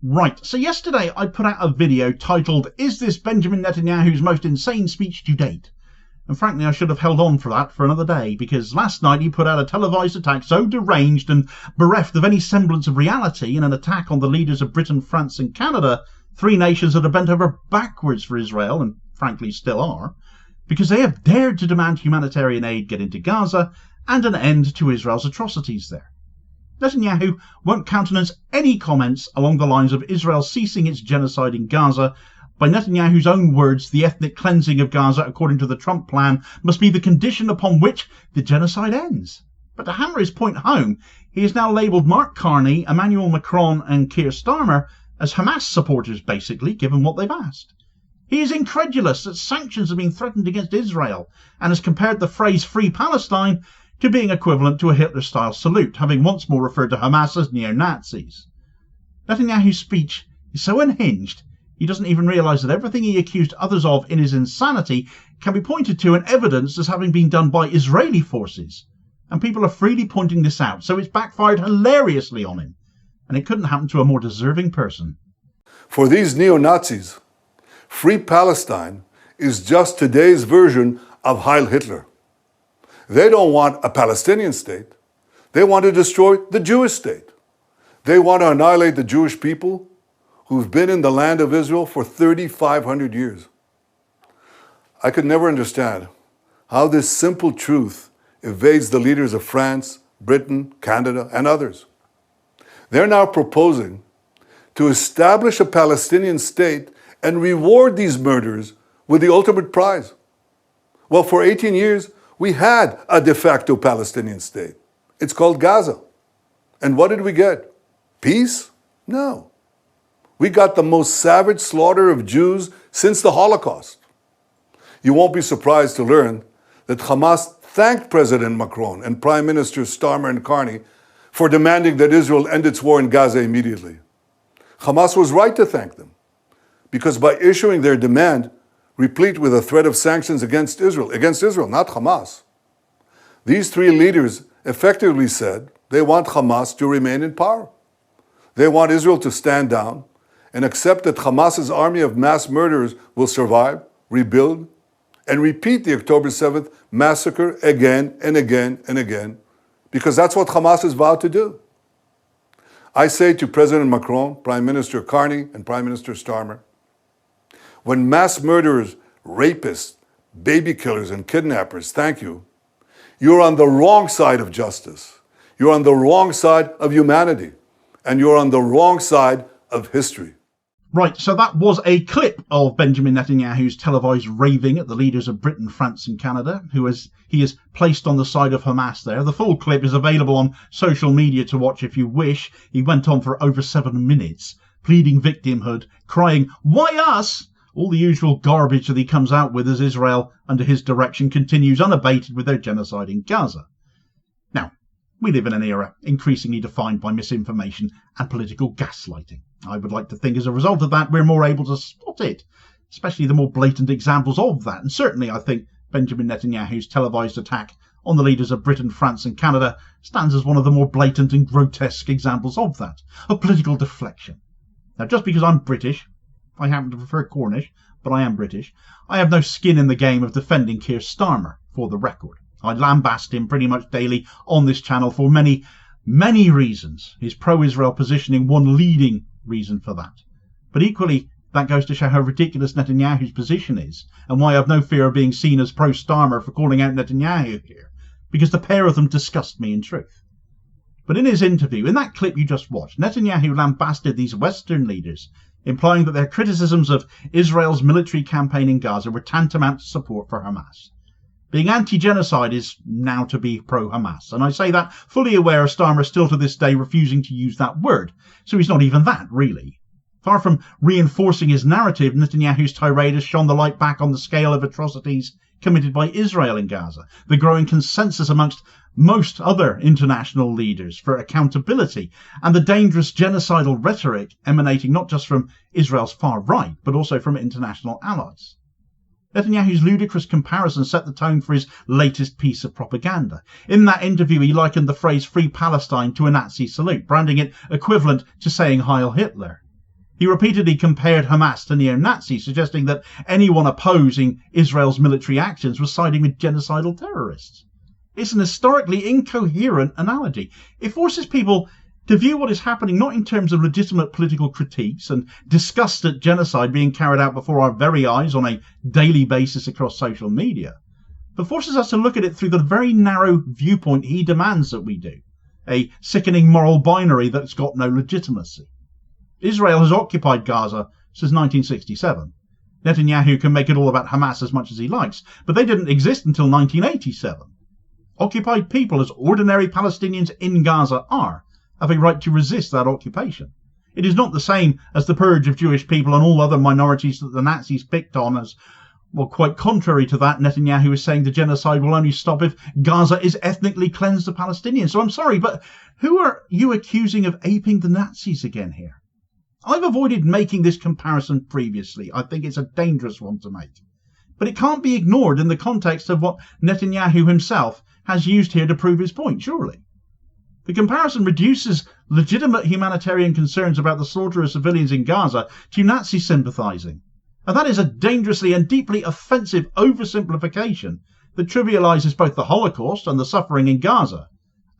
Right, so yesterday I put out a video titled, "Is this Benjamin Netanyahu's most insane speech to date?" And frankly, I should have held on for that for another day, because last night he put out a televised attack so deranged and bereft of any semblance of reality in an attack on the leaders of Britain, France and Canada, three nations that are bent over backwards for Israel, and frankly still are, because they have dared to demand humanitarian aid get into Gaza and an end to Israel's atrocities there. Netanyahu won't countenance any comments along the lines of Israel ceasing its genocide in Gaza. By Netanyahu's own words, the ethnic cleansing of Gaza, according to the Trump plan, must be the condition upon which the genocide ends. But to hammer his point home, he has now labelled Mark Carney, Emmanuel, Macron and Keir Starmer as Hamas supporters, basically, given what they've asked. He is incredulous that sanctions have been threatened against Israel and has compared the phrase "Free Palestine" to being equivalent to a Hitler-style salute, having once more referred to Hamas as neo-Nazis. Netanyahu's speech is so unhinged, he doesn't even realise that everything he accused others of in his insanity can be pointed to and evidenced as having been done by Israeli forces. And people are freely pointing this out, so it's backfired hilariously on him. And it couldn't happen to a more deserving person. For these neo-Nazis, Free Palestine is just today's version of Heil Hitler. They don't want a Palestinian state. They want to destroy the Jewish state. They want to annihilate the Jewish people who've been in the land of Israel for 3,500 years. I could never understand how this simple truth evades the leaders of France, Britain, Canada, and others. They're now proposing to establish a Palestinian state and reward these murderers with the ultimate prize. Well, for 18 years, we had a de facto Palestinian state. It's called Gaza. And what did we get? Peace? No. We got the most savage slaughter of Jews since the Holocaust. You won't be surprised to learn that Hamas thanked President Macron and Prime Minister Starmer and Carney for demanding that Israel end its war in Gaza immediately. Hamas was right to thank them, because by issuing their demand, replete with a threat of sanctions against Israel, not Hamas, these three leaders effectively said they want Hamas to remain in power. They want Israel to stand down and accept that Hamas's army of mass murderers will survive, rebuild, and repeat the October 7th massacre again and again and again, because that's what Hamas has vowed to do. I say to President Macron, Prime Minister Carney, and Prime Minister Starmer, when mass murderers, rapists, baby killers, and kidnappers thank you, you're on the wrong side of justice. You're on the wrong side of humanity. And you're on the wrong side of history. Right, so that was a clip of Benjamin Netanyahu's televised raving at the leaders of Britain, France and Canada, he is placed on the side of Hamas there. The full clip is available on social media to watch if you wish. He went on for over 7 minutes, pleading victimhood, crying, "Why us?" All the usual garbage that he comes out with as Israel, under his direction, continues unabated with their genocide in Gaza. Now, we live in an era increasingly defined by misinformation and political gaslighting. I would like to think as a result of that, we're more able to spot it, especially the more blatant examples of that. And certainly I think Benjamin Netanyahu's televised attack on the leaders of Britain, France and Canada stands as one of the more blatant and grotesque examples of that, of political deflection. Now, just because I'm British, I happen to prefer Cornish, but I am British, I have no skin in the game of defending Keir Starmer, for the record. I lambast him pretty much daily on this channel for many, many reasons. His pro-Israel positioning one leading reason for that. But equally, that goes to show how ridiculous Netanyahu's position is, and why I have no fear of being seen as pro-Starmer for calling out Netanyahu here, because the pair of them disgust me in truth. But in his interview, in that clip you just watched, Netanyahu lambasted these Western leaders, implying that their criticisms of Israel's military campaign in Gaza were tantamount to support for Hamas. Being anti-genocide is now to be pro-Hamas, and I say that fully aware of Starmer still to this day refusing to use that word, so he's not even that, really. Far from reinforcing his narrative, Netanyahu's tirade has shone the light back on the scale of atrocities committed by Israel in Gaza, the growing consensus amongst most other international leaders for accountability, and the dangerous genocidal rhetoric emanating not just from Israel's far right, but also from international allies. Netanyahu's ludicrous comparison set the tone for his latest piece of propaganda. In that interview, he likened the phrase "Free Palestine" to a Nazi salute, branding it equivalent to saying "Heil Hitler." He repeatedly compared Hamas to neo-Nazis, suggesting that anyone opposing Israel's military actions was siding with genocidal terrorists. It's an historically incoherent analogy. It forces people to view what is happening not in terms of legitimate political critiques and disgust at genocide being carried out before our very eyes on a daily basis across social media, but forces us to look at it through the very narrow viewpoint he demands that we do, a sickening moral binary that's got no legitimacy. Israel has occupied Gaza since 1967. Netanyahu can make it all about Hamas as much as he likes, but they didn't exist until 1987. Occupied people, as ordinary Palestinians in Gaza are, have a right to resist that occupation. It is not the same as the purge of Jewish people and all other minorities that the Nazis picked on as, well, quite contrary to that, Netanyahu is saying the genocide will only stop if Gaza is ethnically cleansed of Palestinians. So I'm sorry, but who are you accusing of aping the Nazis again here? I've avoided making this comparison previously. I think it's a dangerous one to make. But it can't be ignored in the context of what Netanyahu himself has used here to prove his point, surely. The comparison reduces legitimate humanitarian concerns about the slaughter of civilians in Gaza to Nazi sympathising. And that is a dangerously and deeply offensive oversimplification that trivialises both the Holocaust and the suffering in Gaza.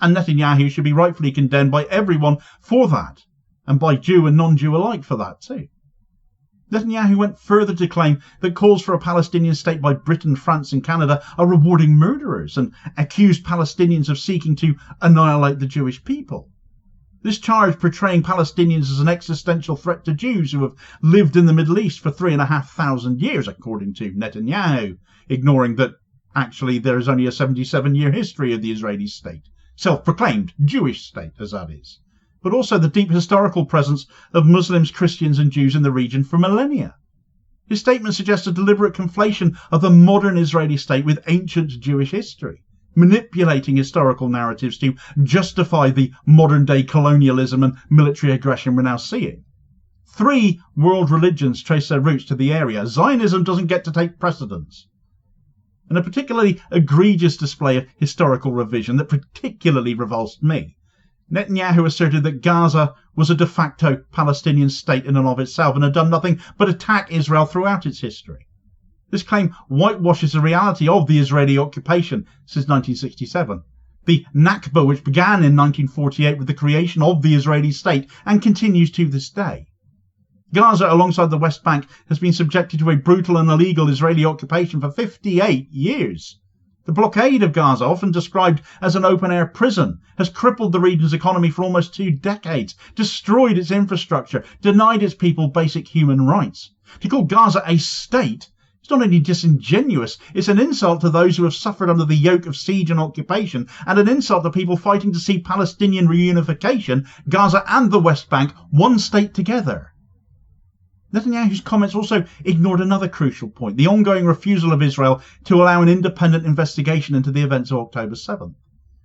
And Netanyahu should be rightfully condemned by everyone for that, and by Jew and non-Jew alike for that too. Netanyahu went further to claim that calls for a Palestinian state by Britain, France and Canada are rewarding murderers, and accused Palestinians of seeking to annihilate the Jewish people. This charge portraying Palestinians as an existential threat to Jews who have lived in the Middle East for 3,500 years, according to Netanyahu, ignoring that actually there is only a 77-year history of the Israeli state, self-proclaimed Jewish state as that is, but also the deep historical presence of Muslims, Christians and Jews in the region for millennia. His statement suggests a deliberate conflation of the modern Israeli state with ancient Jewish history, manipulating historical narratives to justify the modern-day colonialism and military aggression we're now seeing. 3 world religions trace their roots to the area. Zionism doesn't get to take precedence. And a particularly egregious display of historical revision that particularly revulsed me. Netanyahu asserted that Gaza was a de facto Palestinian state in and of itself and had done nothing but attack Israel throughout its history. This claim whitewashes the reality of the Israeli occupation since 1967, the Nakba which began in 1948 with the creation of the Israeli state and continues to this day. Gaza, alongside the West Bank, has been subjected to a brutal and illegal Israeli occupation for 58 years. The blockade of Gaza, often described as an open-air prison, has crippled the region's economy for almost 2 decades, destroyed its infrastructure, denied its people basic human rights. To call Gaza a state is not only disingenuous, it's an insult to those who have suffered under the yoke of siege and occupation, and an insult to people fighting to see Palestinian reunification, Gaza and the West Bank, one state together. Netanyahu's comments also ignored another crucial point, the ongoing refusal of Israel to allow an independent investigation into the events of October 7th.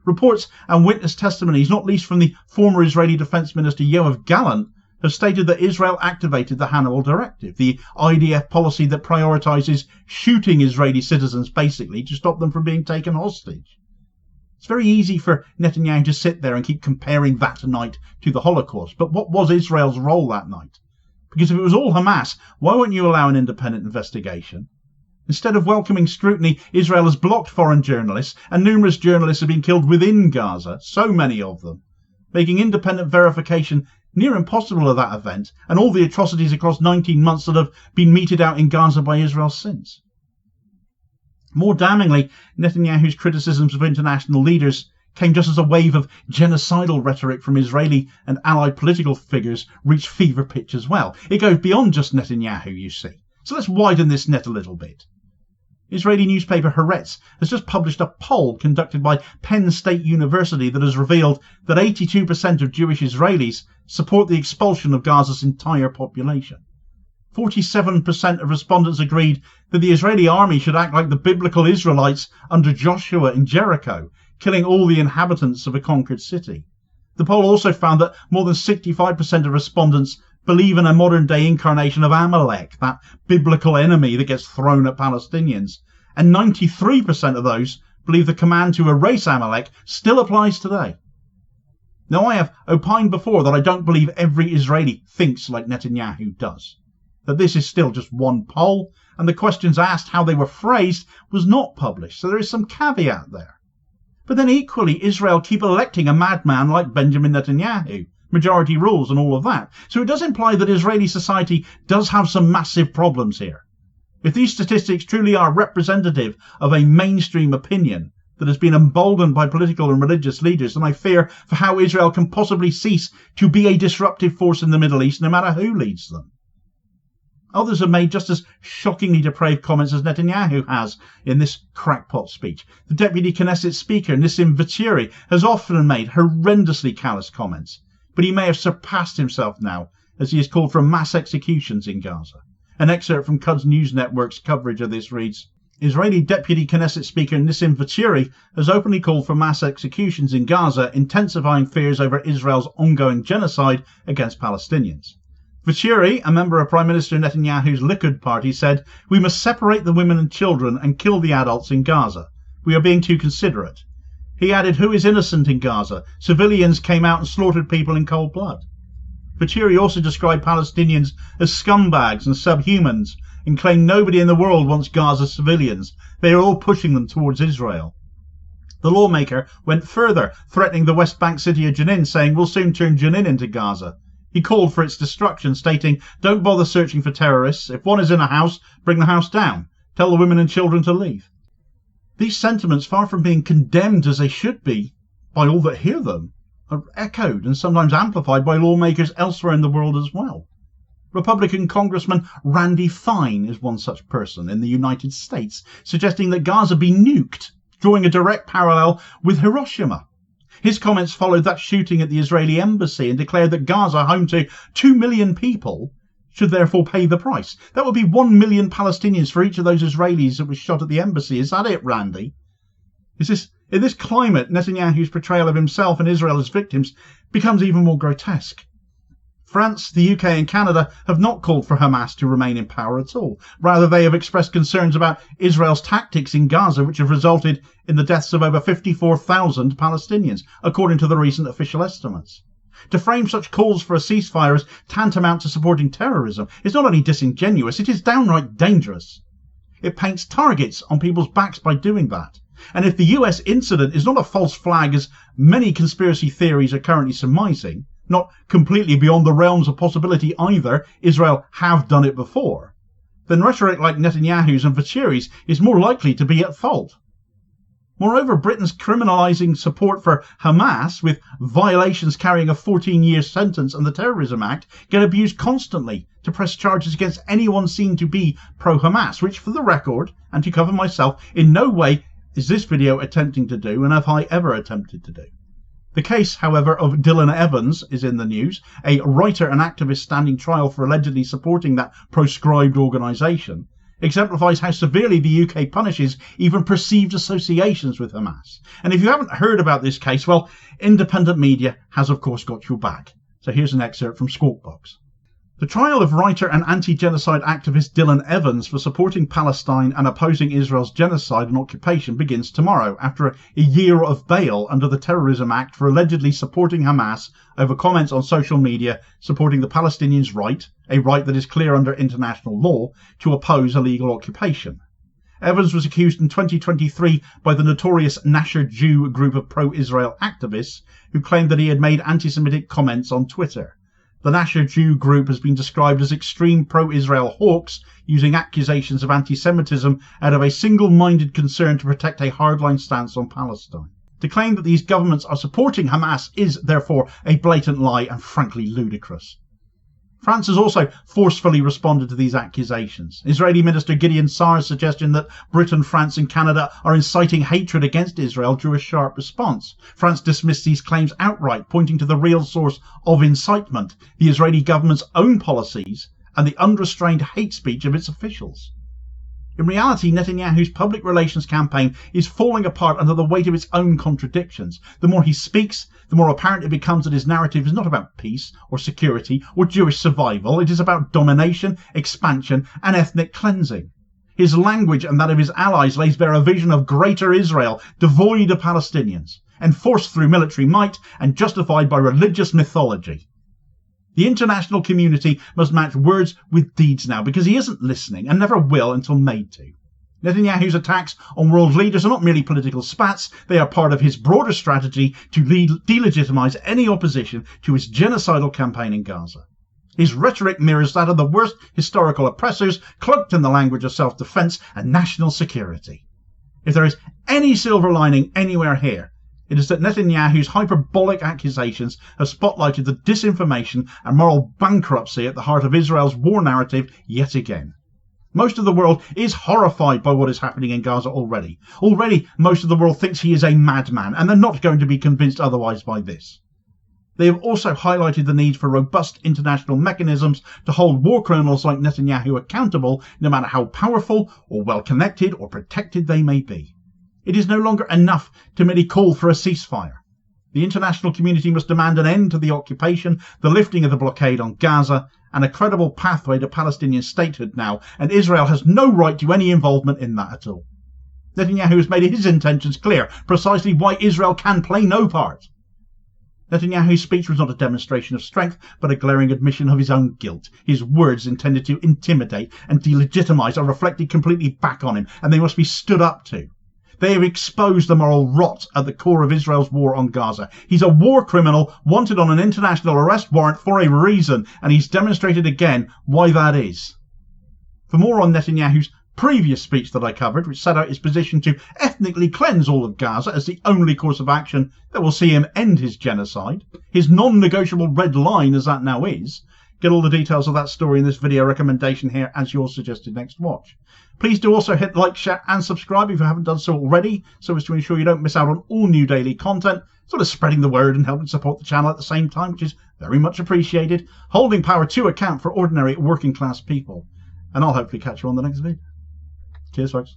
Reports and witness testimonies, not least from the former Israeli Defense Minister Yoav Gallant, have stated that Israel activated the Hannibal Directive, the IDF policy that prioritizes shooting Israeli citizens basically to stop them from being taken hostage. It's very easy for Netanyahu to sit there and keep comparing that night to the Holocaust, but what was Israel's role that night? Because if it was all Hamas, why won't you allow an independent investigation? Instead of welcoming scrutiny, Israel has blocked foreign journalists, and numerous journalists have been killed within Gaza, so many of them, making independent verification near impossible of that event and all the atrocities across 19 months that have been meted out in Gaza by Israel since. More damningly, Netanyahu's criticisms of international leaders came just as a wave of genocidal rhetoric from Israeli and allied political figures reached fever pitch as well. It goes beyond just Netanyahu, you see. So let's widen this net a little bit. Israeli newspaper Haaretz has just published a poll conducted by Penn State University that has revealed that 82% of Jewish Israelis support the expulsion of Gaza's entire population. 47% of respondents agreed that the Israeli army should act like the biblical Israelites under Joshua in Jericho, killing all the inhabitants of a conquered city. The poll also found that more than 65% of respondents believe in a modern-day incarnation of Amalek, that biblical enemy that gets thrown at Palestinians, and 93% of those believe the command to erase Amalek still applies today. Now, I have opined before that I don't believe every Israeli thinks like Netanyahu does, that this is still just one poll, and the questions asked, how they were phrased, was not published, so there is some caveat there. But then equally, Israel keep electing a madman like Benjamin Netanyahu, majority rules and all of that. So it does imply that Israeli society does have some massive problems here. If these statistics truly are representative of a mainstream opinion that has been emboldened by political and religious leaders, then I fear for how Israel can possibly cease to be a disruptive force in the Middle East, no matter who leads them. Others have made just as shockingly depraved comments as Netanyahu has in this crackpot speech. The Deputy Knesset Speaker, Nissim Vaturi, has often made horrendously callous comments, but he may have surpassed himself now as he has called for mass executions in Gaza. An excerpt from Quds News Network's coverage of this reads, Israeli Deputy Knesset Speaker Nissim Vaturi has openly called for mass executions in Gaza, intensifying fears over Israel's ongoing genocide against Palestinians. Vaturi, a member of Prime Minister Netanyahu's Likud party, said, "We must separate the women and children and kill the adults in Gaza. We are being too considerate." He added, "Who is innocent in Gaza? Civilians came out and slaughtered people in cold blood." Vaturi also described Palestinians as scumbags and subhumans and claimed nobody in the world wants Gaza's civilians. They are all pushing them towards Israel. The lawmaker went further, threatening the West Bank city of Jenin, saying, "We'll soon turn Jenin into Gaza." He called for its destruction, stating, "Don't bother searching for terrorists. If one is in a house, bring the house down. Tell the women and children to leave." These sentiments, far from being condemned as they should be by all that hear them, are echoed and sometimes amplified by lawmakers elsewhere in the world as well. Republican Congressman Randy Fine is one such person in the United States, suggesting that Gaza be nuked, drawing a direct parallel with Hiroshima. His comments followed that shooting at the Israeli embassy and declared that Gaza, home to 2 million people, should therefore pay the price. That would be 1 million Palestinians for each of those Israelis that was shot at the embassy. Is that it, Randy? In this climate, Netanyahu's portrayal of himself and Israel as victims becomes even more grotesque. France, the UK and Canada have not called for Hamas to remain in power at all. Rather, they have expressed concerns about Israel's tactics in Gaza, which have resulted in the deaths of over 54,000 Palestinians, according to the recent official estimates. To frame such calls for a ceasefire as tantamount to supporting terrorism is not only disingenuous, it is downright dangerous. It paints targets on people's backs by doing that. And if the US incident is not a false flag, as many conspiracy theories are currently surmising, not completely beyond the realms of possibility either, Israel have done it before, then rhetoric like Netanyahu's and Vaturi's is more likely to be at fault. Moreover, Britain's criminalising support for Hamas, with violations carrying a 14-year sentence and the Terrorism Act, get abused constantly to press charges against anyone seen to be pro-Hamas, which, for the record, and to cover myself, in no way is this video attempting to do, and have I ever attempted to do. The case, however, of Dylan Evans is in the news, a writer and activist standing trial for allegedly supporting that proscribed organisation, exemplifies how severely the UK punishes even perceived associations with Hamas. And if you haven't heard about this case, well, independent media has of course got your back. So here's an excerpt from Squawk Box. The trial of writer and anti-genocide activist Dylan Evans for supporting Palestine and opposing Israel's genocide and occupation begins tomorrow, after a year of bail under the Terrorism Act for allegedly supporting Hamas over comments on social media supporting the Palestinians' right, a right that is clear under international law, to oppose illegal occupation. Evans was accused in 2023 by the notorious Nasher Jew group of pro-Israel activists who claimed that he had made anti-Semitic comments on Twitter. The Nasher Jew group has been described as extreme pro-Israel hawks, using accusations of anti-Semitism out of a single-minded concern to protect a hardline stance on Palestine. To claim that these governments are supporting Hamas is, therefore, a blatant lie and frankly ludicrous. France has also forcefully responded to these accusations. Israeli Minister Gideon Saar's suggestion that Britain, France and Canada are inciting hatred against Israel drew a sharp response. France dismissed these claims outright, pointing to the real source of incitement, the Israeli government's own policies and the unrestrained hate speech of its officials. In reality, Netanyahu's public relations campaign is falling apart under the weight of its own contradictions. The more he speaks, the more apparent it becomes that his narrative is not about peace or security or Jewish survival. It is about domination, expansion and ethnic cleansing. His language and that of his allies lays bare a vision of greater Israel, devoid of Palestinians. enforced through military might and justified by religious mythology. The international community must match words with deeds now, because he isn't listening and never will until made to. Netanyahu's attacks on world leaders are not merely political spats, they are part of his broader strategy to delegitimize any opposition to his genocidal campaign in Gaza. His rhetoric mirrors that of the worst historical oppressors, cloaked in the language of self-defense and national security. If there is any silver lining anywhere here, it is that Netanyahu's hyperbolic accusations have spotlighted the disinformation and moral bankruptcy at the heart of Israel's war narrative yet again. Most of the world is horrified by what is happening in Gaza already. Already, most of the world thinks he is a madman, and they're not going to be convinced otherwise by this. They have also highlighted the need for robust international mechanisms to hold war criminals like Netanyahu accountable, no matter how powerful or well-connected or protected they may be. It is no longer enough to merely call for a ceasefire. The international community must demand an end to the occupation, the lifting of the blockade on Gaza, and a credible pathway to Palestinian statehood now, and Israel has no right to any involvement in that at all. Netanyahu has made his intentions clear, precisely why Israel can play no part. Netanyahu's speech was not a demonstration of strength, but a glaring admission of his own guilt. His words intended to intimidate and delegitimize are reflected completely back on him, and they must be stood up to. They have exposed the moral rot at the core of Israel's war on Gaza. He's a war criminal wanted on an international arrest warrant for a reason, and he's demonstrated again why that is. For more on Netanyahu's previous speech that I covered, which set out his position to ethnically cleanse all of Gaza as the only course of action that will see him end his genocide, his non-negotiable red line as that now is, get all the details of that story in this video recommendation here as your suggested next watch. Please do also hit like, share and subscribe if you haven't done so already, so as to ensure you don't miss out on all new daily content, sort of spreading the word and helping support the channel at the same time, which is very much appreciated, holding power to account for ordinary working class people. And I'll hopefully catch you on the next video. Cheers folks.